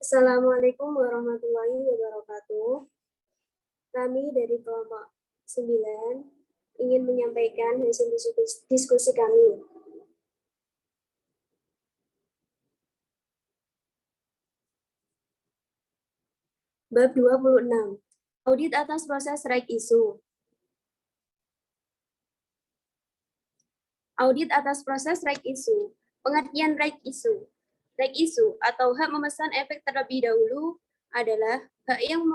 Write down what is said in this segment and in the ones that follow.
Assalamualaikum warahmatullahi wabarakatuh. Kami dari kelompok 9 ingin menyampaikan hasil diskusi kami. Bab 26. Audit atas proses right issue. Audit atas proses right issue. Pengertian right issue. Right issue atau hak memesan efek terlebih dahulu adalah hak yang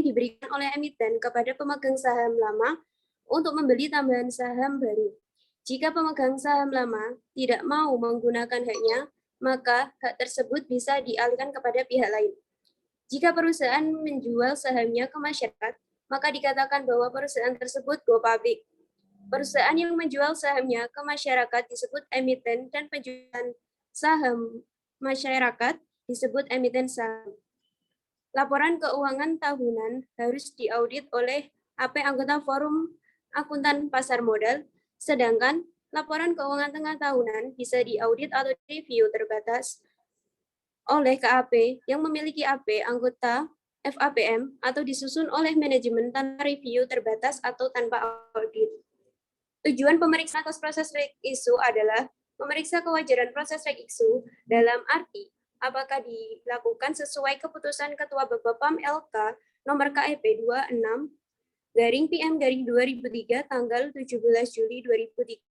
diberikan oleh emiten kepada pemegang saham lama untuk membeli tambahan saham baru. Jika pemegang saham lama tidak mau menggunakan haknya, maka hak tersebut bisa dialihkan kepada pihak lain. Jika perusahaan menjual sahamnya ke masyarakat, maka dikatakan bahwa perusahaan tersebut go public. Perusahaan yang menjual sahamnya ke masyarakat disebut emiten dan penjualan saham masyarakat disebut emiten saham. Laporan keuangan tahunan harus diaudit oleh AP anggota Forum Akuntan Pasar Modal, sedangkan laporan keuangan tengah tahunan bisa diaudit atau review terbatas oleh KAP yang memiliki AP anggota FAPM atau disusun oleh manajemen tanpa review terbatas atau tanpa audit. Tujuan pemeriksaan atas proses reg issue adalah memeriksa kewajaran proses reg issue dalam arti apakah dilakukan sesuai keputusan Ketua Bapepam LK nomor KEP 26/PM/2003 tanggal 17 Juli 2003.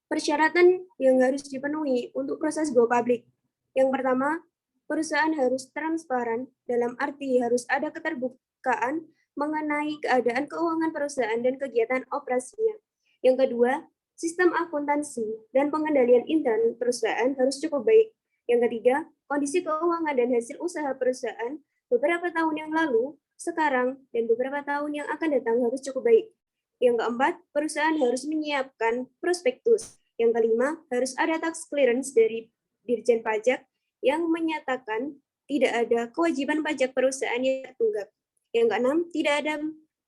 Persyaratan yang harus dipenuhi untuk proses go public. Yang pertama, perusahaan harus transparan, dalam arti harus ada keterbukaan mengenai keadaan keuangan perusahaan dan kegiatan operasinya. Yang kedua, sistem akuntansi dan pengendalian intern perusahaan harus cukup baik. Yang ketiga, kondisi keuangan dan hasil usaha perusahaan beberapa tahun yang lalu, sekarang, dan beberapa tahun yang akan datang harus cukup baik. Yang keempat, perusahaan harus menyiapkan prospektus. Yang kelima, harus ada tax clearance dari Dirjen Pajak yang menyatakan tidak ada kewajiban pajak perusahaan yang tertunggak. Yang keenam, tidak ada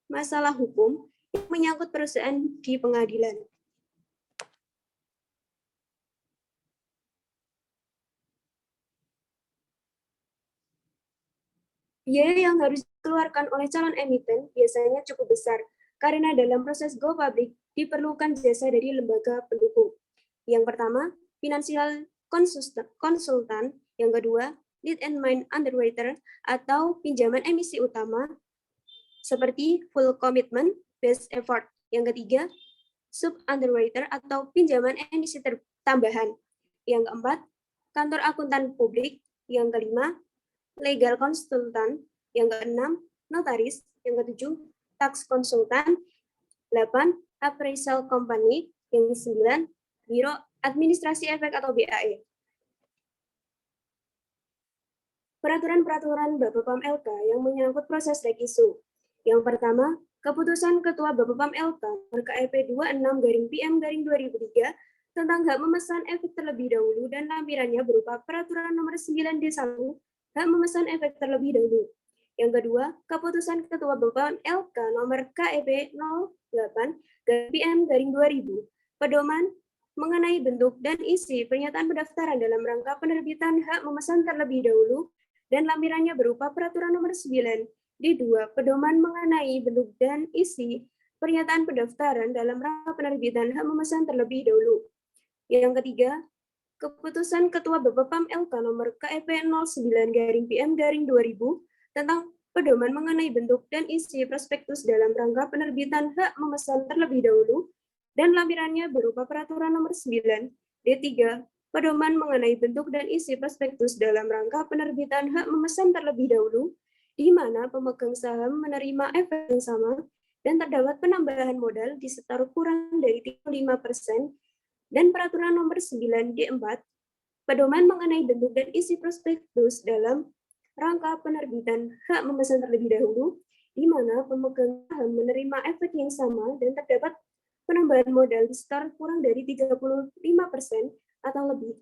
masalah hukum yang menyangkut perusahaan di pengadilan. Biaya yang harus dikeluarkan oleh calon emiten biasanya cukup besar, karena dalam proses go public diperlukan jasa dari lembaga pendukung. Yang pertama, financial konsultan. Yang kedua, lead and main underwriter atau pinjaman emisi utama, seperti full commitment, best effort. Yang ketiga, sub underwriter atau pinjaman emisi tambahan. Yang keempat, kantor akuntan publik. Yang kelima, legal konsultan. Yang keenam, notaris. Yang ketujuh, tax konsultan. 8, appraisal company. Yang 9, biro administrasi efek atau BAE. Peraturan-peraturan Bapepam LK yang menyangkut proses reg issue. Yang pertama, keputusan Ketua Bapepam LK nomor KEP 26/PM/2003 tentang hak memesan efek terlebih dahulu dan lampirannya berupa Peraturan Nomor 9D1 hak memesan efek terlebih dahulu. Yang kedua, keputusan Ketua Bapepam LK nomor KEP 08/PM/2000 pedoman mengenai bentuk dan isi pernyataan pendaftaran dalam rangka penerbitan hak memesan terlebih dahulu dan lampirannya berupa Peraturan Nomor 9 D2 pedoman mengenai bentuk dan isi pernyataan pendaftaran dalam rangka penerbitan hak memesan terlebih dahulu. Yang ketiga, keputusan Ketua Bapepam LK nomor KEP 09/PM/2000 tentang pedoman mengenai bentuk dan isi prospektus dalam rangka penerbitan hak memesan terlebih dahulu dan lampirannya berupa Peraturan Nomor 9 D3 pedoman mengenai bentuk dan isi prospektus dalam rangka penerbitan hak memesan terlebih dahulu, di mana pemegang saham menerima efek yang sama dan terdapat penambahan modal disetor kurang dari 35%, dan Peraturan Nomor 9 D4 pedoman mengenai bentuk dan isi prospektus dalam rangka penerbitan hak memesan terlebih dahulu, di mana pemegang saham menerima efek yang sama dan terdapat penambahan modal disetor kurang dari 35% atau lebih.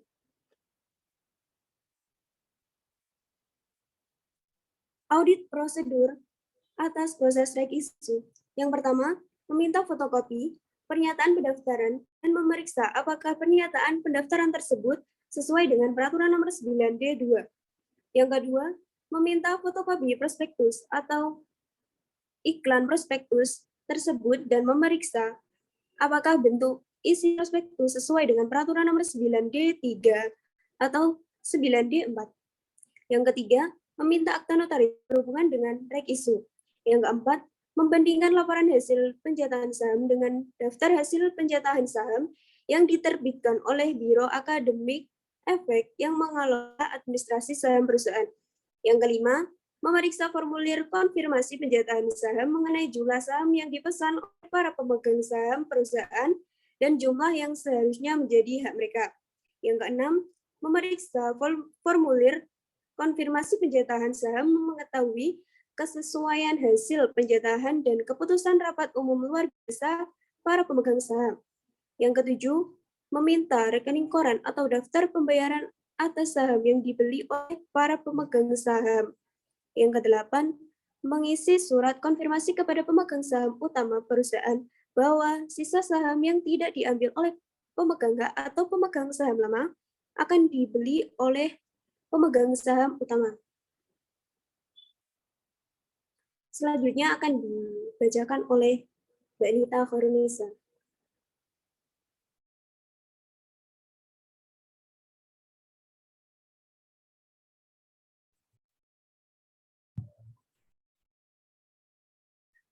Audit prosedur atas proses reg issue. Yang pertama, meminta fotokopi pernyataan pendaftaran dan memeriksa apakah pernyataan pendaftaran tersebut sesuai dengan Peraturan Nomor 9 D2. Yang kedua, meminta fotokopi prospektus atau iklan prospektus tersebut dan memeriksa apakah bentuk isi prospektus sesuai dengan Peraturan Nomor 9 D3 atau 9 D4. Yang ketiga, meminta akta notaris berhubungan dengan rek isu. Yang keempat, membandingkan laporan hasil pencetakan saham dengan daftar hasil pencetakan saham yang diterbitkan oleh Biro Akademik Efek yang mengelola administrasi saham perusahaan. Yang kelima, memeriksa formulir konfirmasi pencetakan saham mengenai jumlah saham yang dipesan oleh para pemegang saham perusahaan dan jumlah yang seharusnya menjadi hak mereka. Yang keenam, memeriksa formulir konfirmasi pencetakan saham mengetahui kesesuaian hasil pencetakan dan keputusan rapat umum luar biasa para pemegang saham. Yang ketujuh, meminta rekening koran atau daftar pembayaran atas saham yang dibeli oleh para pemegang saham. Yang kedelapan, mengisi surat konfirmasi kepada pemegang saham utama perusahaan bahwa sisa saham yang tidak diambil oleh pemegang atau pemegang saham lama akan dibeli oleh pemegang saham utama. Selanjutnya akan dibacakan oleh Mbak Nita Khairunisa.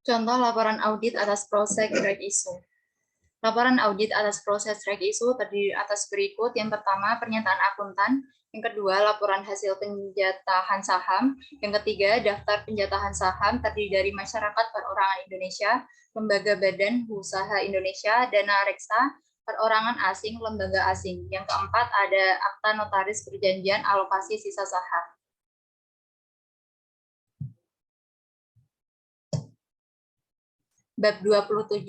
Contoh laporan audit atas proses reg isu. Laporan audit atas proses reg isu terdiri atas berikut. Yang pertama, pernyataan akuntan. Yang kedua, laporan hasil penjatahan saham. Yang ketiga, daftar penjatahan saham terdiri dari masyarakat perorangan Indonesia, lembaga badan usaha Indonesia, dana reksa, perorangan asing, lembaga asing. Yang keempat, ada akta notaris perjanjian alokasi sisa saham. Bab 27,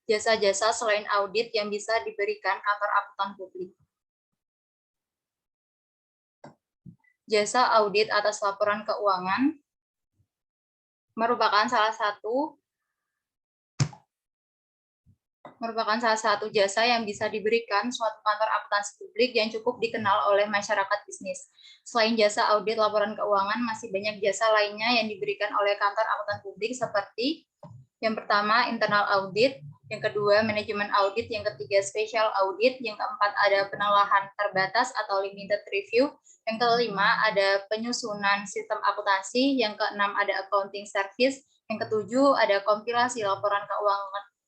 jasa-jasa selain audit yang bisa diberikan kantor akuntan publik. Jasa audit atas laporan keuangan merupakan salah satu jasa yang bisa diberikan suatu kantor akuntansi publik yang cukup dikenal oleh masyarakat bisnis. Selain jasa audit laporan keuangan, masih banyak jasa lainnya yang diberikan oleh kantor akuntan publik seperti yang pertama, internal audit, yang kedua, manajemen audit, yang ketiga, special audit, yang keempat, ada penelahan terbatas atau limited review, yang kelima, ada penyusunan sistem akuntansi, yang keenam, ada accounting service, yang ketujuh, ada kompilasi laporan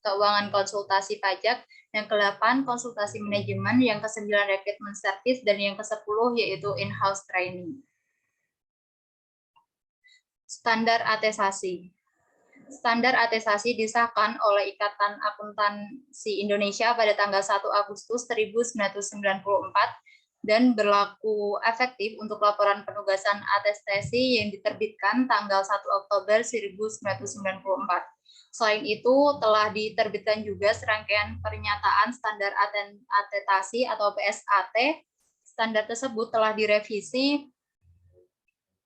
keuangan konsultasi pajak, yang ke-8, konsultasi manajemen, yang ke-9, recruitment service, dan yang ke-10, yaitu in-house training. Standar atestasi. Standar atestasi disahkan oleh Ikatan Akuntansi Indonesia pada tanggal 1 Agustus 1994 dan berlaku efektif untuk laporan penugasan atestasi yang diterbitkan tanggal 1 Oktober 1994. Selain itu, telah diterbitkan juga serangkaian pernyataan standar atestasi atau PSAT. Standar tersebut telah direvisi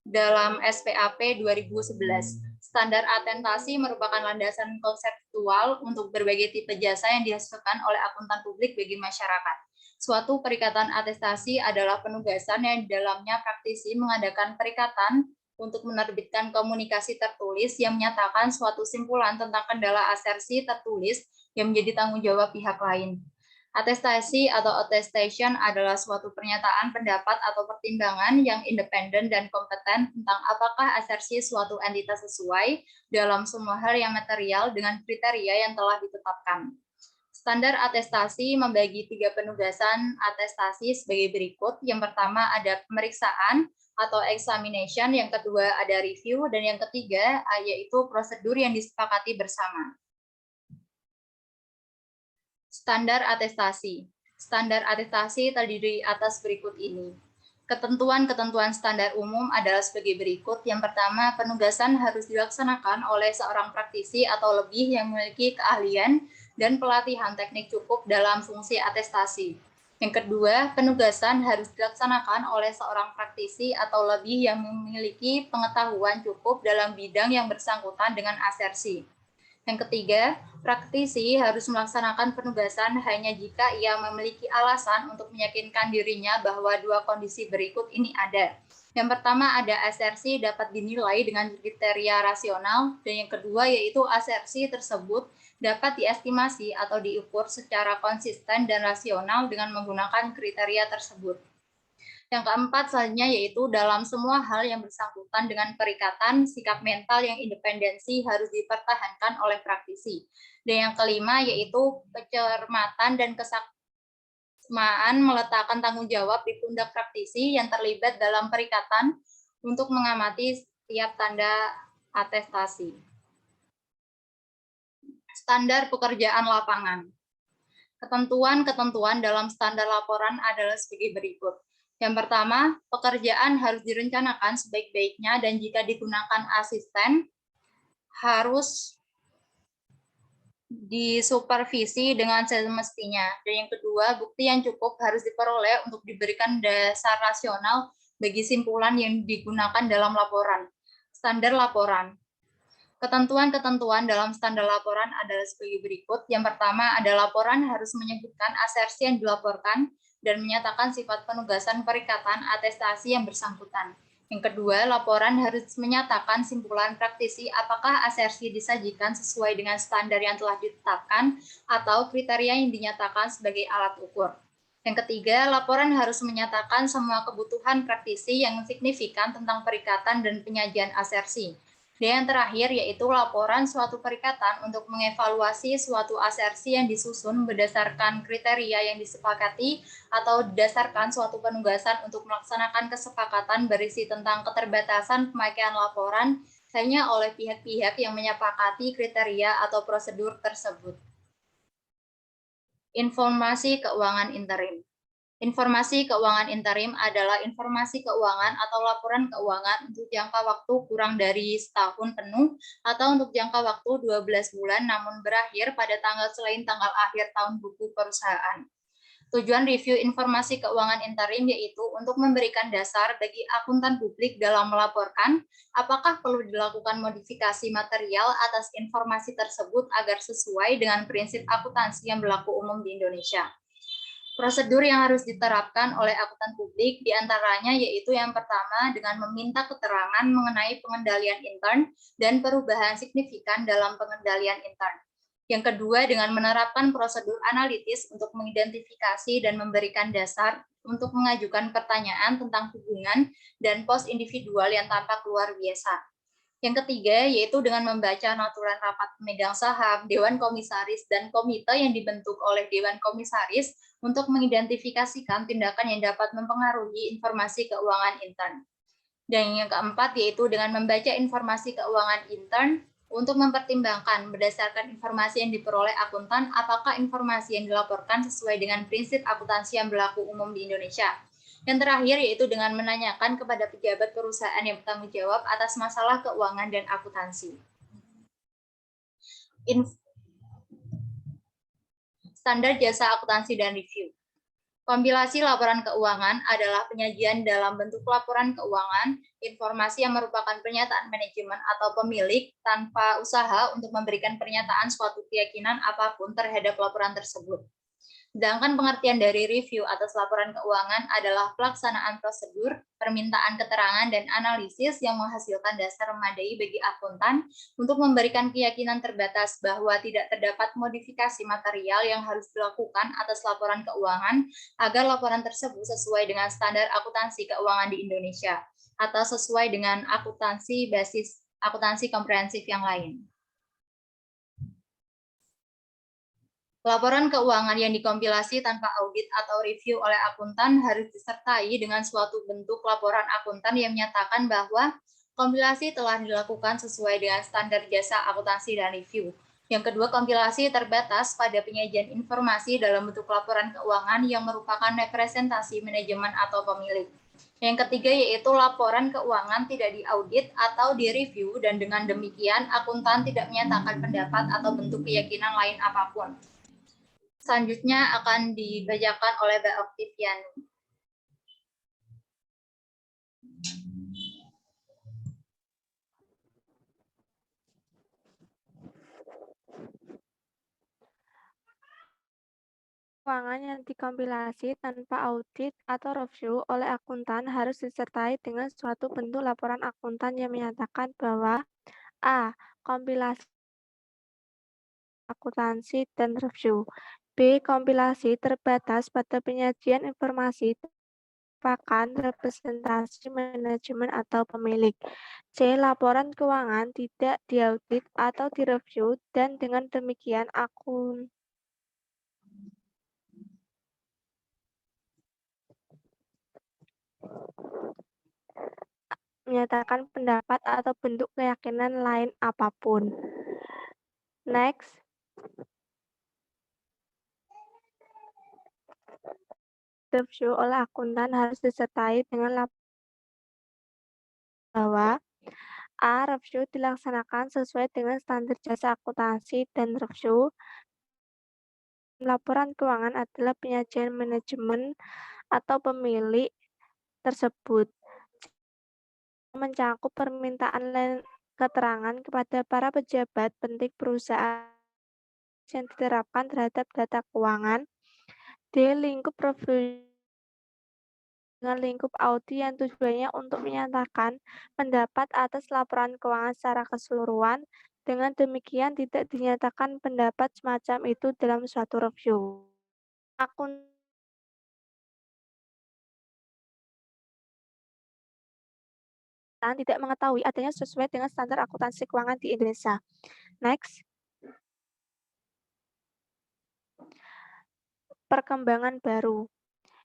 dalam SPAP 2011. Standar atestasi merupakan landasan konseptual untuk berbagai tipe jasa yang dihasilkan oleh akuntan publik bagi masyarakat. Suatu perikatan atestasi adalah penugasan yang di dalamnya praktisi mengadakan perikatan untuk menerbitkan komunikasi tertulis yang menyatakan suatu simpulan tentang kendala asersi tertulis yang menjadi tanggung jawab pihak lain. Atestasi atau attestation adalah suatu pernyataan pendapat atau pertimbangan yang independen dan kompeten tentang apakah asersi suatu entitas sesuai dalam semua hal yang material dengan kriteria yang telah ditetapkan. Standar atestasi membagi 3 penugasan atestasi sebagai berikut. Yang pertama ada pemeriksaan atau examination, yang kedua ada review, dan yang ketiga yaitu prosedur yang disepakati bersama. Standar atestasi. Standar atestasi terdiri atas berikut ini. Ketentuan-ketentuan standar umum adalah sebagai berikut. Yang pertama, penugasan harus dilaksanakan oleh seorang praktisi atau lebih yang memiliki keahlian dan pelatihan teknik cukup dalam fungsi atestasi. Yang kedua, penugasan harus dilaksanakan oleh seorang praktisi atau lebih yang memiliki pengetahuan cukup dalam bidang yang bersangkutan dengan asersi. Yang ketiga, praktisi harus melaksanakan penugasan hanya jika ia memiliki alasan untuk meyakinkan dirinya bahwa dua kondisi berikut ini ada. Yang pertama ada asersi dapat dinilai dengan kriteria rasional, dan yang kedua yaitu asersi tersebut dapat diestimasi atau diukur secara konsisten dan rasional dengan menggunakan kriteria tersebut. Yang keempat selanjutnya yaitu dalam semua hal yang bersangkutan dengan perikatan, sikap mental yang independensi harus dipertahankan oleh praktisi. Dan yang kelima yaitu kecermatan dan kesamaan meletakkan tanggung jawab di pundak praktisi yang terlibat dalam perikatan untuk mengamati setiap tanda atestasi. Standar pekerjaan lapangan. Ketentuan-ketentuan dalam standar laporan adalah sebagai berikut. Yang pertama, pekerjaan harus direncanakan sebaik-baiknya dan jika digunakan asisten, harus disupervisi dengan semestinya. Dan yang kedua, bukti yang cukup harus diperoleh untuk diberikan dasar rasional bagi simpulan yang digunakan dalam laporan. Standar laporan. Ketentuan-ketentuan dalam standar laporan adalah sebagai berikut. Yang pertama, ada laporan harus menyebutkan asersi yang dilaporkan dan menyatakan sifat penugasan perikatan atestasi yang bersangkutan. Yang kedua, laporan harus menyatakan simpulan praktisi apakah asersi disajikan sesuai dengan standar yang telah ditetapkan atau kriteria yang dinyatakan sebagai alat ukur. Yang ketiga, laporan harus menyatakan semua kebutuhan praktisi yang signifikan tentang perikatan dan penyajian asersi. Dan yang terakhir yaitu laporan suatu perikatan untuk mengevaluasi suatu asersi yang disusun berdasarkan kriteria yang disepakati atau berdasarkan suatu penugasan untuk melaksanakan kesepakatan berisi tentang keterbatasan pemakaian laporan hanya oleh pihak-pihak yang menyepakati kriteria atau prosedur tersebut. Informasi keuangan interim. Informasi keuangan interim adalah informasi keuangan atau laporan keuangan untuk jangka waktu kurang dari setahun penuh atau untuk jangka waktu 12 bulan namun berakhir pada tanggal selain tanggal akhir tahun buku perusahaan. Tujuan review informasi keuangan interim yaitu untuk memberikan dasar bagi akuntan publik dalam melaporkan apakah perlu dilakukan modifikasi material atas informasi tersebut agar sesuai dengan prinsip akuntansi yang berlaku umum di Indonesia. Prosedur yang harus diterapkan oleh akuntan publik diantaranya yaitu yang pertama dengan meminta keterangan mengenai pengendalian intern dan perubahan signifikan dalam pengendalian intern. Yang kedua dengan menerapkan prosedur analitis untuk mengidentifikasi dan memberikan dasar untuk mengajukan pertanyaan tentang hubungan dan pos individual yang tampak luar biasa. Yang ketiga, yaitu dengan membaca aturan rapat pemegang saham, Dewan Komisaris, dan komite yang dibentuk oleh Dewan Komisaris untuk mengidentifikasikan tindakan yang dapat mempengaruhi informasi keuangan intern. Dan yang keempat, yaitu dengan membaca informasi keuangan intern untuk mempertimbangkan berdasarkan informasi yang diperoleh akuntan, apakah informasi yang dilaporkan sesuai dengan prinsip akuntansi yang berlaku umum di Indonesia. Yang terakhir yaitu dengan menanyakan kepada pejabat perusahaan yang bertanggung jawab atas masalah keuangan dan akuntansi. Standar jasa akuntansi dan review. Kompilasi laporan keuangan adalah penyajian dalam bentuk laporan keuangan, informasi yang merupakan pernyataan manajemen atau pemilik tanpa usaha untuk memberikan pernyataan suatu keyakinan apapun terhadap laporan tersebut. Sedangkan pengertian dari review atas laporan keuangan adalah pelaksanaan prosedur, permintaan keterangan, dan analisis yang menghasilkan dasar memadai bagi akuntan untuk memberikan keyakinan terbatas bahwa tidak terdapat modifikasi material yang harus dilakukan atas laporan keuangan agar laporan tersebut sesuai dengan standar akuntansi keuangan di Indonesia atau sesuai dengan akuntansi basis akuntansi komprehensif yang lain. Laporan keuangan yang dikompilasi tanpa audit atau review oleh akuntan harus disertai dengan suatu bentuk laporan akuntan yang menyatakan bahwa kompilasi telah dilakukan sesuai dengan standar jasa akuntansi dan review. Yang kedua, kompilasi terbatas pada penyajian informasi dalam bentuk laporan keuangan yang merupakan representasi manajemen atau pemilik. Yang ketiga yaitu laporan keuangan tidak diaudit atau direview dan dengan demikian akuntan tidak menyatakan pendapat atau bentuk keyakinan lain apapun. Selanjutnya akan dibacakan oleh Mbak Oktiviani. Keuangan yang dikompilasi tanpa audit atau review oleh akuntan harus disertai dengan suatu bentuk laporan akuntan yang menyatakan bahwa A. Kompilasi akuntansi dan review. B. Kompilasi terbatas pada penyajian informasi merupakan representasi manajemen atau pemilik. C. Laporan keuangan tidak diaudit atau direview dan dengan demikian akun menyatakan pendapat atau bentuk keyakinan lain apapun. Next, review oleh akuntan harus disertai dengan laporan bahwa A. Review dilaksanakan sesuai dengan standar jasa akuntansi dan review. Laporan keuangan adalah penyajian manajemen atau pemilik tersebut. Mencakup permintaan keterangan kepada para pejabat penting perusahaan yang diterapkan terhadap data keuangan. D. Lingkup review dengan lingkup audit yang tujuannya untuk menyatakan pendapat atas laporan keuangan secara keseluruhan. Dengan demikian tidak dinyatakan pendapat semacam itu dalam suatu review. Akuntan tidak mengetahui adanya sesuai dengan standar akuntansi keuangan di Indonesia. Next. Perkembangan baru.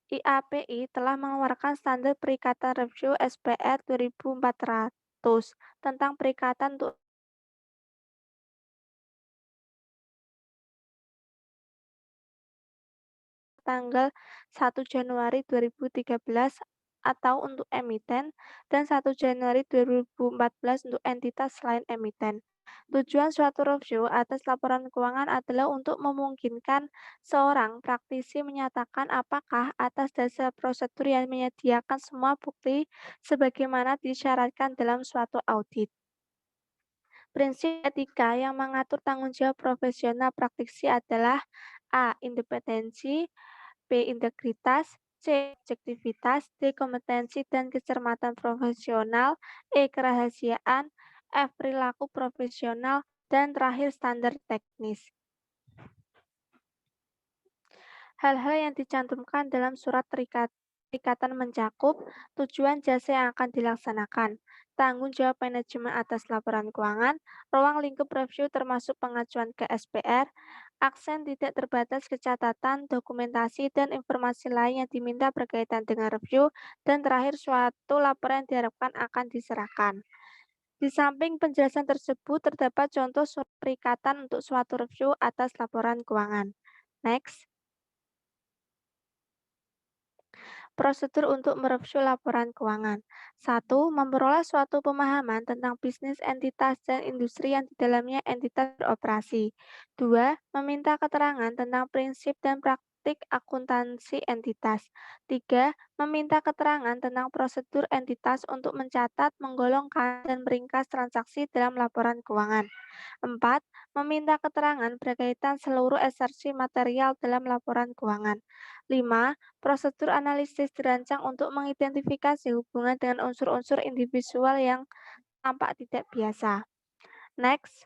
IAPI telah mengeluarkan standar perikatan review SPR 2400 tentang perikatan untuk tanggal 1 Januari 2013 atau untuk emiten dan 1 Januari 2014 untuk entitas selain emiten. Tujuan suatu review atas laporan keuangan adalah untuk memungkinkan seorang praktisi menyatakan apakah atas dasar prosedur yang menyediakan semua bukti sebagaimana disyaratkan dalam suatu audit. Prinsip etika yang mengatur tanggung jawab profesional praktisi adalah A. Independensi, B. Integritas, C. Objektivitas, D. Kompetensi dan kecermatan profesional, E. Kerahasiaan, F. Perilaku profesional, dan terakhir standar teknis. Hal-hal yang dicantumkan dalam surat perikatan mencakup tujuan jasa yang akan dilaksanakan, tanggung jawab manajemen atas laporan keuangan, ruang lingkup review termasuk pengajuan ke SPR, aksen tidak terbatas ke catatan, dokumentasi, dan informasi lain yang diminta berkaitan dengan review, dan terakhir suatu laporan yang diharapkan akan diserahkan. Di samping penjelasan tersebut, terdapat contoh surat perikatan untuk suatu review atas laporan keuangan. Next. Prosedur untuk mereview laporan keuangan. 1. Memperoleh suatu pemahaman tentang bisnis entitas dan industri yang di dalamnya entitas beroperasi. 2. Meminta keterangan tentang prinsip dan praktik akuntansi entitas. 3. Meminta keterangan tentang prosedur entitas untuk mencatat, menggolongkan, dan meringkas transaksi dalam laporan keuangan. 4. Meminta keterangan berkaitan seluruh eksersi material dalam laporan keuangan. 5. Prosedur analisis dirancang untuk mengidentifikasi hubungan dengan unsur-unsur individual yang tampak tidak biasa. Next.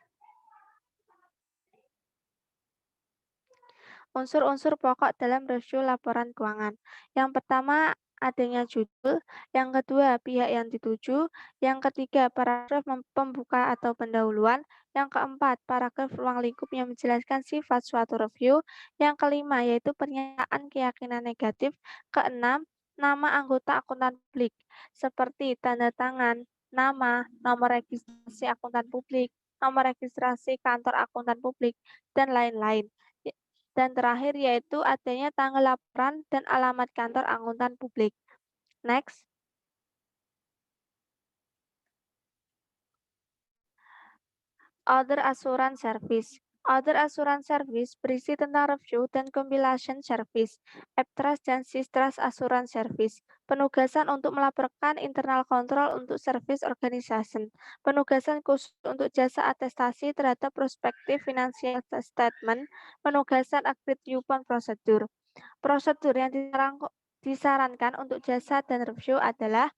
Unsur-unsur pokok dalam review laporan keuangan. Yang pertama, adanya judul. Yang kedua, pihak yang dituju. Yang ketiga, paragraf pembuka atau pendahuluan. Yang keempat, paragraf ruang lingkup yang menjelaskan sifat suatu review. Yang kelima, yaitu pernyataan keyakinan negatif. Keenam, nama anggota akuntan publik, seperti tanda tangan, nama, nomor registrasi akuntan publik, nomor registrasi kantor akuntan publik, dan lain-lain. Dan terakhir yaitu adanya tanggal laporan dan alamat kantor akuntan publik. Next. Other Assurance Service. Other Assurance Service berisi tentang review dan compilation service, AppTrust dan SysTrust Assurance Service. Penugasan untuk melaporkan internal control untuk service organization. Penugasan khusus untuk jasa atestasi terhadap prospektif financial statement. Penugasan agreed upon prosedur. Prosedur yang disarankan untuk jasa dan review adalah: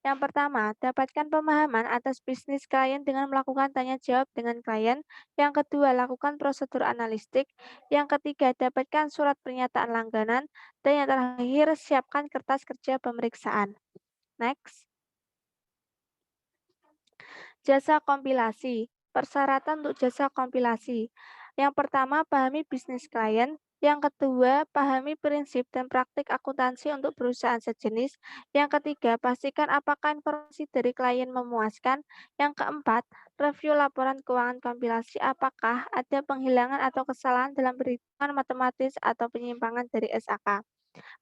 yang pertama, dapatkan pemahaman atas bisnis klien dengan melakukan tanya jawab dengan klien. Yang kedua, lakukan prosedur analistik. Yang ketiga, dapatkan surat pernyataan langganan. Dan yang terakhir, siapkan kertas kerja pemeriksaan. Next. Jasa kompilasi. Persyaratan untuk jasa kompilasi. Yang pertama, pahami bisnis klien. Yang kedua, pahami prinsip dan praktik akuntansi untuk perusahaan sejenis. Yang ketiga, pastikan apakah informasi dari klien memuaskan. Yang keempat, review laporan keuangan kompilasi apakah ada penghilangan atau kesalahan dalam perhitungan matematis atau penyimpangan dari SAK.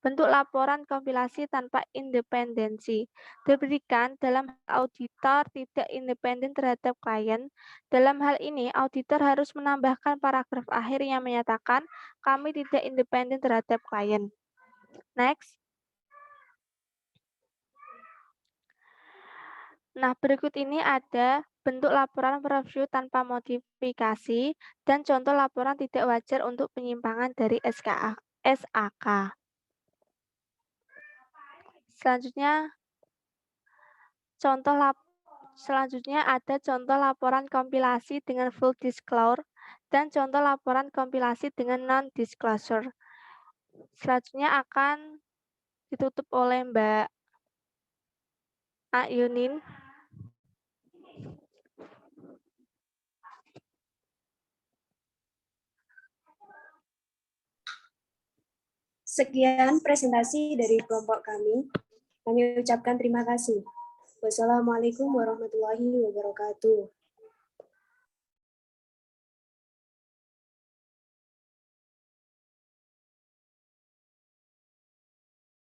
Bentuk laporan kompilasi tanpa independensi diberikan dalam auditor tidak independen terhadap klien. Dalam hal ini, auditor harus menambahkan paragraf akhir yang menyatakan kami tidak independen terhadap klien. Next. Nah, berikut ini ada bentuk laporan review tanpa modifikasi dan contoh laporan tidak wajar untuk penyimpangan dari SAK. Selanjutnya ada contoh laporan kompilasi dengan full disclosure dan contoh laporan kompilasi dengan non-disclosure. Selanjutnya akan ditutup oleh Mbak Ayunin. Sekian presentasi dari kelompok kami. Kami ucapkan terima kasih. Wassalamualaikum warahmatullahi wabarakatuh.